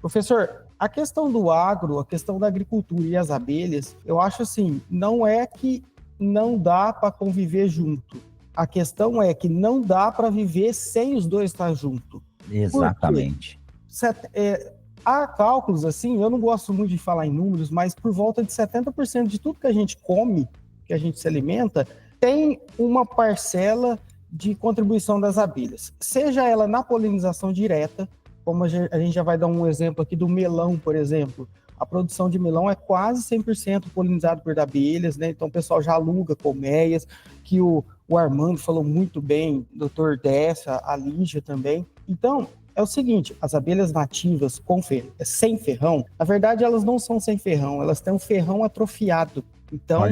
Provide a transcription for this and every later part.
Professor, a questão do agro, a questão da agricultura e as abelhas, eu acho assim, não é que não dá para conviver junto. A questão é que não dá para viver sem os dois estar junto. Por quê? Exatamente. Há cálculos, assim, eu não gosto muito de falar em números, mas por volta de 70% de tudo que a gente come, que a gente se alimenta, tem uma parcela de contribuição das abelhas. Seja ela na polinização direta, como a gente já vai dar um exemplo aqui do melão, por exemplo. A produção de melão é quase 100% polinizado por abelhas, né? Então o pessoal já aluga colmeias, que o Armando falou muito bem, o Dr. Dessa, a Lígia também. Então, é o seguinte, as abelhas nativas sem ferrão, na verdade elas não são sem ferrão, elas têm um ferrão atrofiado. Então,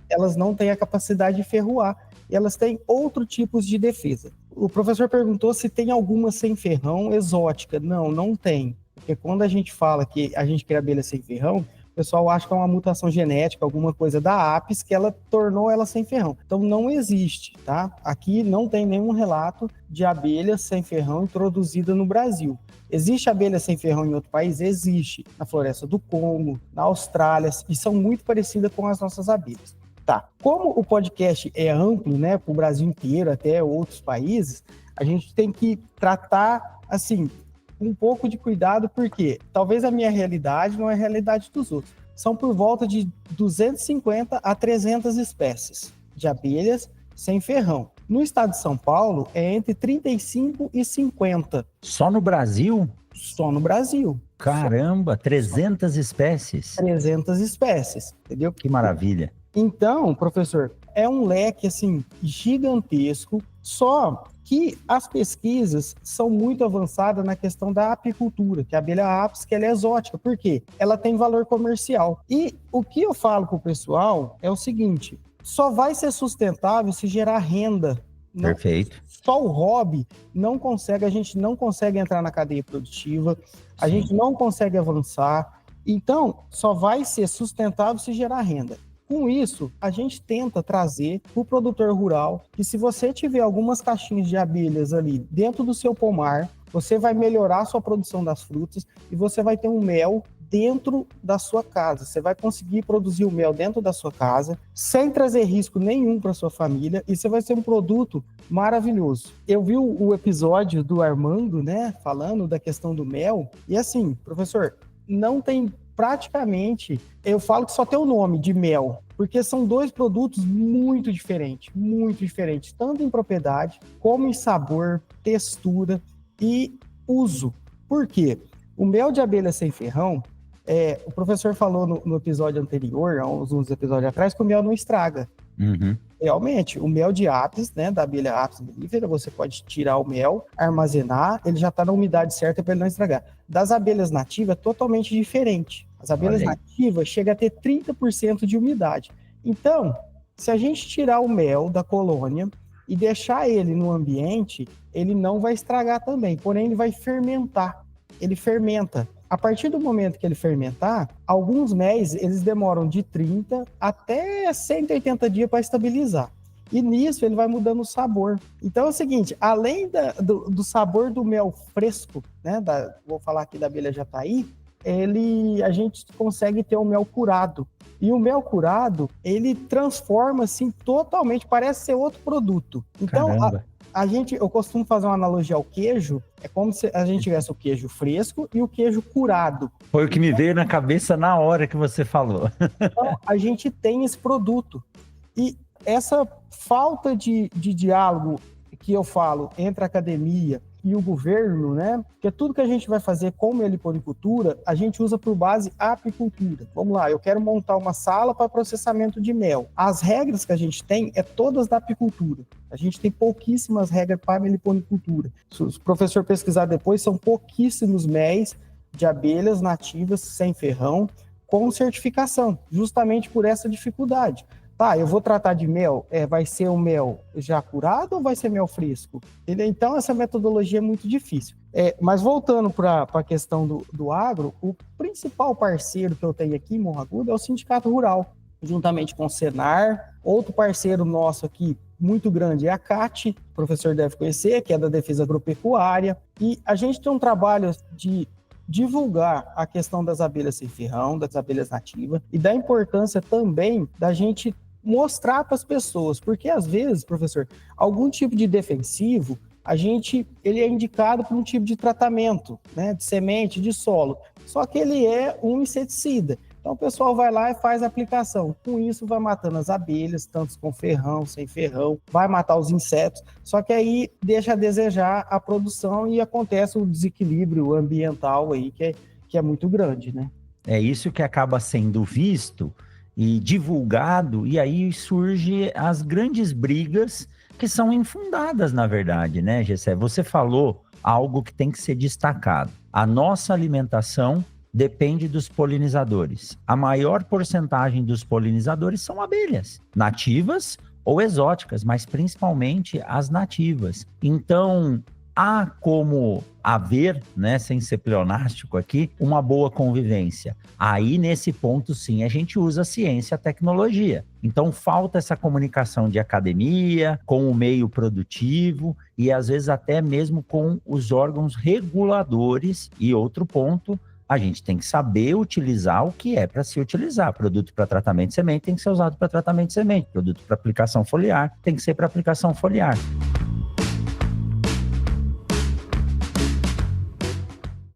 elas não têm a capacidade de ferroar e elas têm outros tipos de defesa. O professor perguntou se tem alguma sem ferrão exótica. Não, não tem. Porque quando a gente fala que a gente quer abelha sem ferrão, o pessoal acha que é uma mutação genética, alguma coisa da apis, que ela tornou ela sem ferrão. Então não existe, tá? Aqui não tem nenhum relato de abelha sem ferrão introduzida no Brasil. Existe abelha sem ferrão em outro país? Existe. Na floresta do Congo, na Austrália, e são muito parecidas com as nossas abelhas. Tá. Como o podcast é amplo, né, para o Brasil inteiro, até outros países, a gente tem que tratar, assim, um pouco de cuidado, porque talvez a minha realidade não é a realidade dos outros. São por volta de 250 a 300 espécies de abelhas sem ferrão. No estado de São Paulo, é entre 35 e 50. Só no Brasil? Só no Brasil. Caramba, 300 espécies. 300 espécies, entendeu? Que maravilha. Então, professor, é um leque, assim, gigantesco, só que as pesquisas são muito avançadas na questão da apicultura, que a abelha apis, que ela é exótica. Por quê? Ela tem valor comercial. E o que eu falo para o pessoal é o seguinte, só vai ser sustentável se gerar renda. Perfeito. Só o hobby a gente não consegue entrar na cadeia produtiva, a gente não consegue avançar. Então, só vai ser sustentável se gerar renda. Com isso, a gente tenta trazer para o produtor rural que se você tiver algumas caixinhas de abelhas ali dentro do seu pomar, você vai melhorar a sua produção das frutas e você vai ter um mel dentro da sua casa. Você vai conseguir produzir o mel dentro da sua casa, sem trazer risco nenhum para sua família, e você vai ter um produto maravilhoso. Eu vi o episódio do Armando, né, falando da questão do mel, e assim, professor, não tem praticamente, eu falo que só tem o nome de mel, porque são dois produtos muito diferentes, tanto em propriedade, como em sabor, textura e uso. Por quê? O mel de abelha sem ferrão, o professor falou no episódio anterior, há uns episódios atrás, que o mel não estraga. Uhum. Realmente, o mel de apis, né, da abelha apis mellifera, você pode tirar o mel, armazenar, ele já está na umidade certa para ele não estragar. Das abelhas nativas é totalmente diferente. As abelhas nativas chegam a ter 30% de umidade. Então, se a gente tirar o mel da colônia e deixar ele no ambiente, ele não vai estragar também, porém ele vai fermentar. Ele fermenta. A partir do momento que ele fermentar, alguns méis, eles demoram de 30 até 180 dias para estabilizar. E nisso ele vai mudando o sabor. Então é o seguinte, além do sabor do mel fresco, né, vou falar aqui da abelha jataí, a gente consegue ter o mel curado. E o mel curado, ele transforma assim totalmente, parece ser outro produto. Então, eu costumo fazer uma analogia ao queijo, é como se a gente tivesse o queijo fresco e o queijo curado. Foi o que me veio na cabeça na hora que você falou. Então, a gente tem esse produto. E essa falta de diálogo que eu falo entre a academia e o governo, né? Porque tudo que a gente vai fazer com meliponicultura, a gente usa por base a apicultura. Vamos lá, eu quero montar uma sala para processamento de mel. As regras que a gente tem é todas da apicultura. A gente tem pouquíssimas regras para meliponicultura. Se o professor pesquisar depois, são pouquíssimos méis de abelhas nativas sem ferrão com certificação, justamente por essa dificuldade. Tá, eu vou tratar de mel, vai ser o mel já curado ou vai ser mel fresco? Então, essa metodologia é muito difícil. Mas voltando para a questão do agro, o principal parceiro que eu tenho aqui em Morro Agudo é o Sindicato Rural, juntamente com o Senar. Outro parceiro nosso aqui, muito grande, é a CAT, o professor deve conhecer, que é da Defesa Agropecuária. E a gente tem um trabalho de divulgar a questão das abelhas sem ferrão, das abelhas nativas, e da importância também da gente mostrar para as pessoas, porque às vezes, professor, algum tipo de defensivo, ele é indicado por um tipo de tratamento, né, de semente, de solo, só que ele é um inseticida. Então o pessoal vai lá e faz a aplicação. Com isso vai matando as abelhas, tanto com ferrão, sem ferrão, vai matar os insetos, só que aí deixa a desejar a produção e acontece o desequilíbrio ambiental aí que é muito grande, né? É isso que acaba sendo visto e divulgado, e aí surge as grandes brigas que são infundadas, na verdade, né, Gessé? Você falou algo que tem que ser destacado. A nossa alimentação depende dos polinizadores. A maior porcentagem dos polinizadores são abelhas, nativas ou exóticas, mas principalmente as nativas. Então, há como haver, né, sem ser pleonástico aqui, uma boa convivência. Aí, nesse ponto, sim, a gente usa a ciência e a tecnologia. Então, falta essa comunicação de academia, com o meio produtivo e, às vezes, até mesmo com os órgãos reguladores. E outro ponto, a gente tem que saber utilizar o que é para se utilizar. Produto para tratamento de semente tem que ser usado para tratamento de semente. Produto para aplicação foliar tem que ser para aplicação foliar.